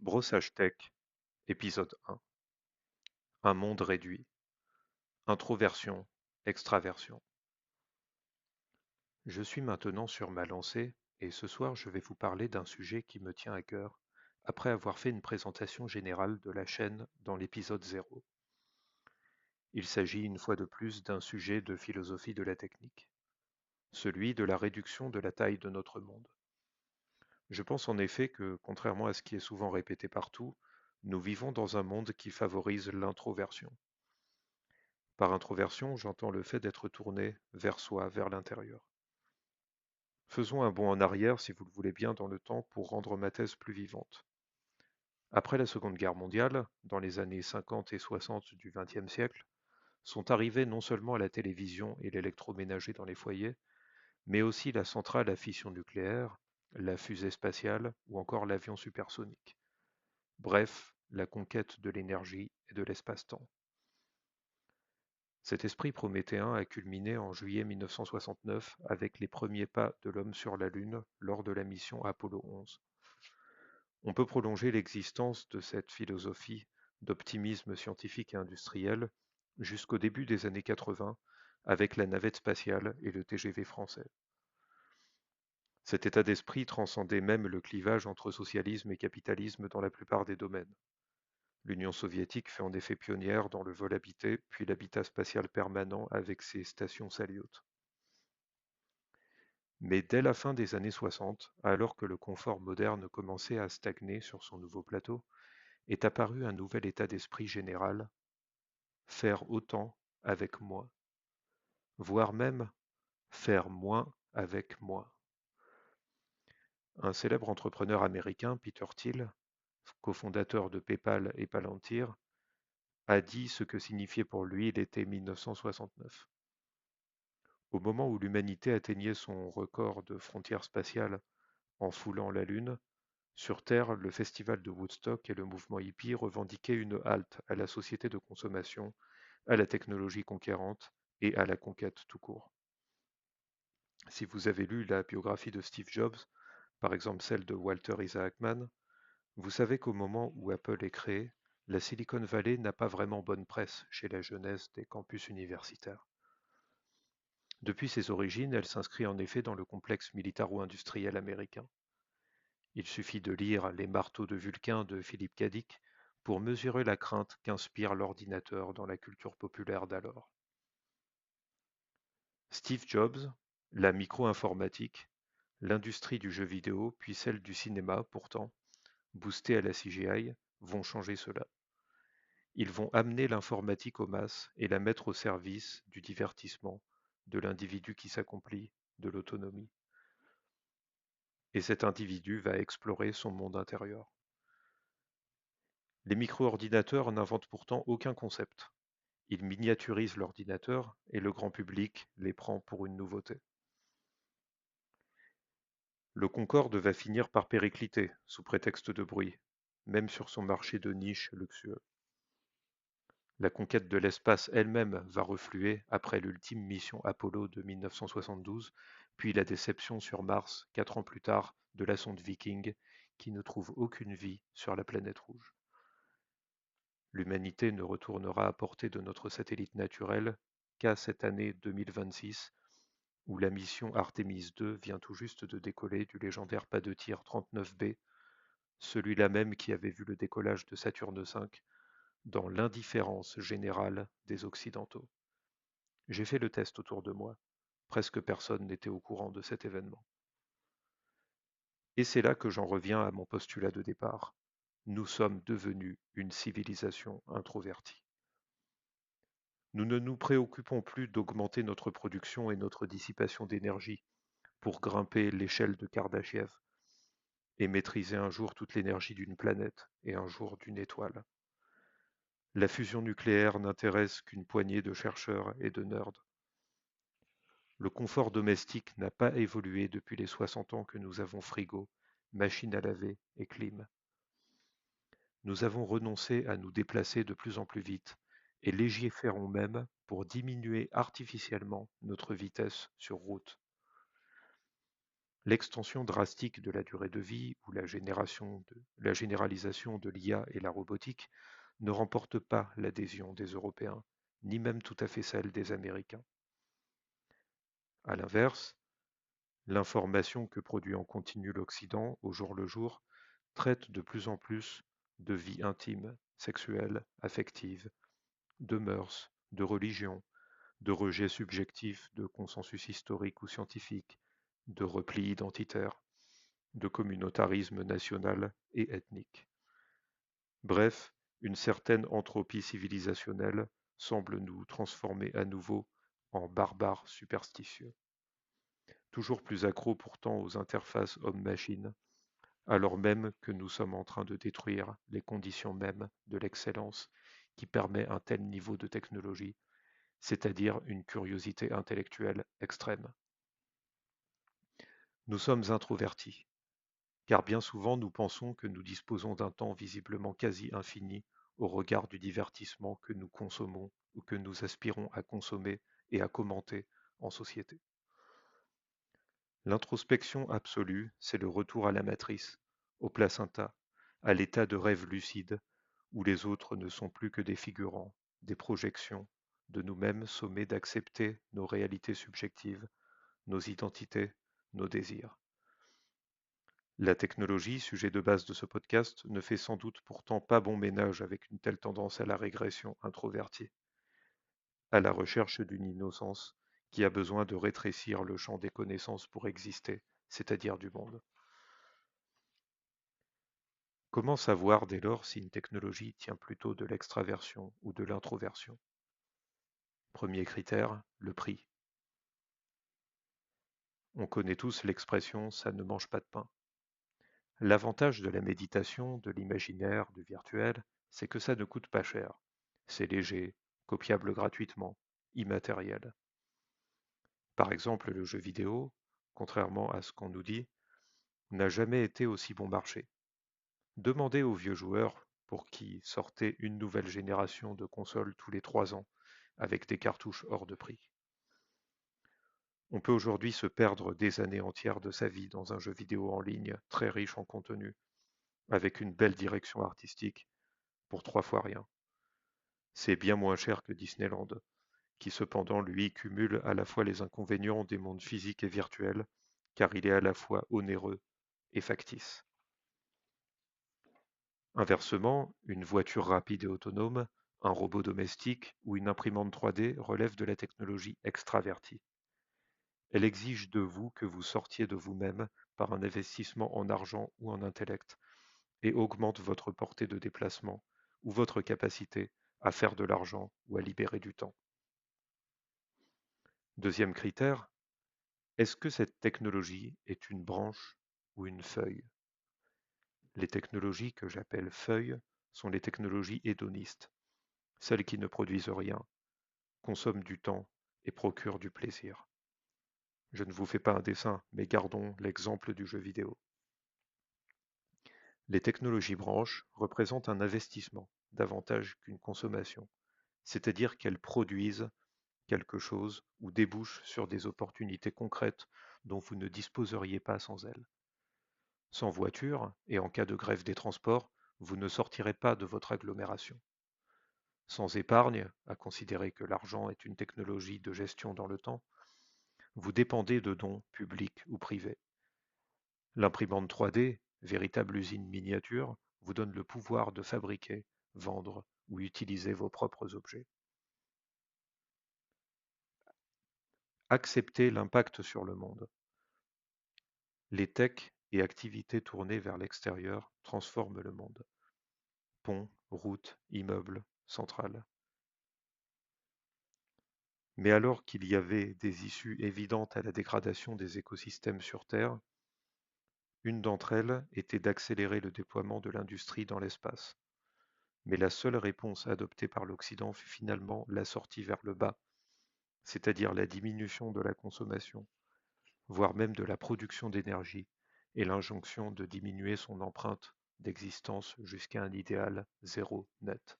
Brossage Tech, épisode 1. Un monde réduit. Introversion, extraversion. Je suis maintenant sur ma lancée et ce soir je vais vous parler d'un sujet qui me tient à cœur après avoir fait une présentation générale de la chaîne dans l'épisode 0. Il s'agit une fois de plus d'un sujet de philosophie de la technique, celui de la réduction de la taille de notre monde. Je pense en effet que, contrairement à ce qui est souvent répété partout, nous vivons dans un monde qui favorise l'introversion. Par introversion, j'entends le fait d'être tourné vers soi, vers l'intérieur. Faisons un bond en arrière, si vous le voulez bien, dans le temps pour rendre ma thèse plus vivante. Après la Seconde Guerre mondiale, dans les années 50 et 60 du XXe siècle, sont arrivés non seulement la télévision et l'électroménager dans les foyers, mais aussi la centrale à fission nucléaire, la fusée spatiale ou encore l'avion supersonique. Bref, la conquête de l'énergie et de l'espace-temps. Cet esprit prométhéen a culminé en juillet 1969 avec les premiers pas de l'homme sur la Lune lors de la mission Apollo 11. On peut prolonger l'existence de cette philosophie d'optimisme scientifique et industriel jusqu'au début des années 80 avec la navette spatiale et le TGV français. Cet état d'esprit transcendait même le clivage entre socialisme et capitalisme dans la plupart des domaines. L'Union soviétique fut en effet pionnière dans le vol habité, puis l'habitat spatial permanent avec ses stations Salyut. Mais dès la fin des années 60, alors que le confort moderne commençait à stagner sur son nouveau plateau, est apparu un nouvel état d'esprit général, faire autant avec moins, voire même faire moins avec moins. Un célèbre entrepreneur américain, Peter Thiel, cofondateur de PayPal et Palantir, a dit ce que signifiait pour lui l'été 1969. Au moment où l'humanité atteignait son record de frontières spatiales en foulant la Lune, sur Terre, le festival de Woodstock et le mouvement hippie revendiquaient une halte à la société de consommation, à la technologie conquérante et à la conquête tout court. Si vous avez lu la biographie de Steve Jobs, par exemple celle de Walter Isaacman, vous savez qu'au moment où Apple est créé, la Silicon Valley n'a pas vraiment bonne presse chez la jeunesse des campus universitaires. Depuis ses origines, elle s'inscrit en effet dans le complexe militaro-industriel américain. Il suffit de lire Les marteaux de Vulcain de Philippe Cadic pour mesurer la crainte qu'inspire l'ordinateur dans la culture populaire d'alors. Steve Jobs, la micro-informatique, l'industrie du jeu vidéo, puis celle du cinéma, pourtant, boostée à la CGI, vont changer cela. Ils vont amener l'informatique aux masses et la mettre au service du divertissement, de l'individu qui s'accomplit, de l'autonomie. Et cet individu va explorer son monde intérieur. Les micro-ordinateurs n'inventent pourtant aucun concept. Ils miniaturisent l'ordinateur et le grand public les prend pour une nouveauté. Le Concorde va finir par péricliter, sous prétexte de bruit, même sur son marché de niche luxueux. La conquête de l'espace elle-même va refluer après l'ultime mission Apollo de 1972, puis la déception sur Mars, 4 ans plus tard, de la sonde Viking, qui ne trouve aucune vie sur la planète rouge. L'humanité ne retournera à portée de notre satellite naturel qu'à cette année 2026, où la mission Artemis 2 vient tout juste de décoller du légendaire pas de tir 39B, celui-là même qui avait vu le décollage de Saturne V, dans l'indifférence générale des Occidentaux. J'ai fait le test autour de moi. Presque personne n'était au courant de cet événement. Et c'est là que j'en reviens à mon postulat de départ. Nous sommes devenus une civilisation introvertie. Nous ne nous préoccupons plus d'augmenter notre production et notre dissipation d'énergie pour grimper l'échelle de Kardashev et maîtriser un jour toute l'énergie d'une planète et un jour d'une étoile. La fusion nucléaire n'intéresse qu'une poignée de chercheurs et de nerds. Le confort domestique n'a pas évolué depuis les 60 ans que nous avons frigo, machine à laver et clim. Nous avons renoncé à nous déplacer de plus en plus vite et légiférons même pour diminuer artificiellement notre vitesse sur route. L'extension drastique de la durée de vie ou la généralisation de l'IA et la robotique ne remporte pas l'adhésion des Européens, ni même tout à fait celle des Américains. À l'inverse, l'information que produit en continu l'Occident au jour le jour traite de plus en plus de vie intime, sexuelle, affective, de mœurs, de religion, de rejet subjectif de consensus historique ou scientifique, de repli identitaire, de communautarisme national et ethnique. Bref, une certaine entropie civilisationnelle semble nous transformer à nouveau en barbares superstitieux. Toujours plus accros pourtant aux interfaces homme-machine, alors même que nous sommes en train de détruire les conditions mêmes de l'excellence qui permet un tel niveau de technologie, c'est-à-dire une curiosité intellectuelle extrême. Nous sommes introvertis, car bien souvent nous pensons que nous disposons d'un temps visiblement quasi infini au regard du divertissement que nous consommons ou que nous aspirons à consommer et à commenter en société. L'introspection absolue, c'est le retour à la matrice, au placenta, à l'état de rêve lucide, où les autres ne sont plus que des figurants, des projections, de nous-mêmes sommés d'accepter nos réalités subjectives, nos identités, nos désirs. La technologie, sujet de base de ce podcast, ne fait sans doute pourtant pas bon ménage avec une telle tendance à la régression introvertie, à la recherche d'une innocence qui a besoin de rétrécir le champ des connaissances pour exister, c'est-à-dire du monde. Comment savoir dès lors si une technologie tient plutôt de l'extraversion ou de l'introversion? Premier critère, le prix. On connaît tous l'expression ça ne mange pas de pain. L'avantage de la méditation, de l'imaginaire, du virtuel, c'est que ça ne coûte pas cher. C'est léger, copiable gratuitement, immatériel. Par exemple, le jeu vidéo, contrairement à ce qu'on nous dit, n'a jamais été aussi bon marché. Demandez aux vieux joueurs pour qui sortait une nouvelle génération de consoles tous les 3 ans, avec des cartouches hors de prix. On peut aujourd'hui se perdre des années entières de sa vie dans un jeu vidéo en ligne très riche en contenu, avec une belle direction artistique, pour 3 fois rien. C'est bien moins cher que Disneyland, qui cependant lui cumule à la fois les inconvénients des mondes physiques et virtuels, car il est à la fois onéreux et factice. Inversement, une voiture rapide et autonome, un robot domestique ou une imprimante 3D relèvent de la technologie extravertie. Elle exige de vous que vous sortiez de vous-même par un investissement en argent ou en intellect, et augmente votre portée de déplacement ou votre capacité à faire de l'argent ou à libérer du temps. Deuxième critère, est-ce que cette technologie est une branche ou une feuille? Les technologies que j'appelle feuilles sont les technologies hédonistes, celles qui ne produisent rien, consomment du temps et procurent du plaisir. Je ne vous fais pas un dessin, mais gardons l'exemple du jeu vidéo. Les technologies branches représentent un investissement davantage qu'une consommation, c'est-à-dire qu'elles produisent quelque chose ou débouchent sur des opportunités concrètes dont vous ne disposeriez pas sans elles. Sans voiture, et en cas de grève des transports, vous ne sortirez pas de votre agglomération. Sans épargne, à considérer que l'argent est une technologie de gestion dans le temps, vous dépendez de dons publics ou privés. L'imprimante 3D, véritable usine miniature, vous donne le pouvoir de fabriquer, vendre ou utiliser vos propres objets. Acceptez l'impact sur le monde. Les techs et activités tournées vers l'extérieur transforment le monde. Ponts, routes, immeubles, centrales. Mais alors qu'il y avait des issues évidentes à la dégradation des écosystèmes sur Terre, une d'entre elles était d'accélérer le déploiement de l'industrie dans l'espace. Mais la seule réponse adoptée par l'Occident fut finalement la sortie vers le bas, c'est-à-dire la diminution de la consommation, voire même de la production d'énergie, et l'injonction de diminuer son empreinte d'existence jusqu'à un idéal zéro net.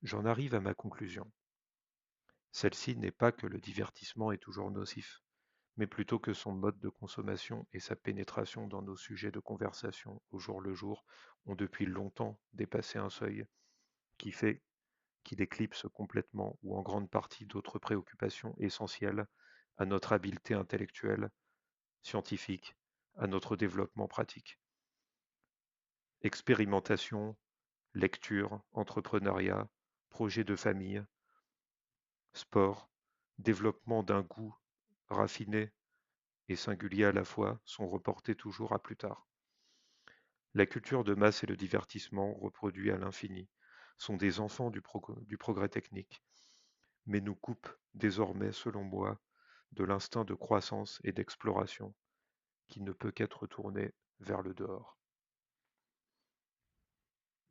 J'en arrive à ma conclusion. Celle-ci n'est pas que le divertissement est toujours nocif, mais plutôt que son mode de consommation et sa pénétration dans nos sujets de conversation au jour le jour ont depuis longtemps dépassé un seuil qui fait qu'il éclipse complètement ou en grande partie d'autres préoccupations essentielles à notre habileté intellectuelle, scientifique, à notre développement pratique. Expérimentation, lecture, entrepreneuriat, projet de famille, sport, développement d'un goût raffiné et singulier à la fois sont reportés toujours à plus tard. La culture de masse et le divertissement, reproduits à l'infini, sont des enfants du progrès technique, mais nous coupent désormais, selon moi, de l'instinct de croissance et d'exploration qui ne peut qu'être tourné vers le dehors.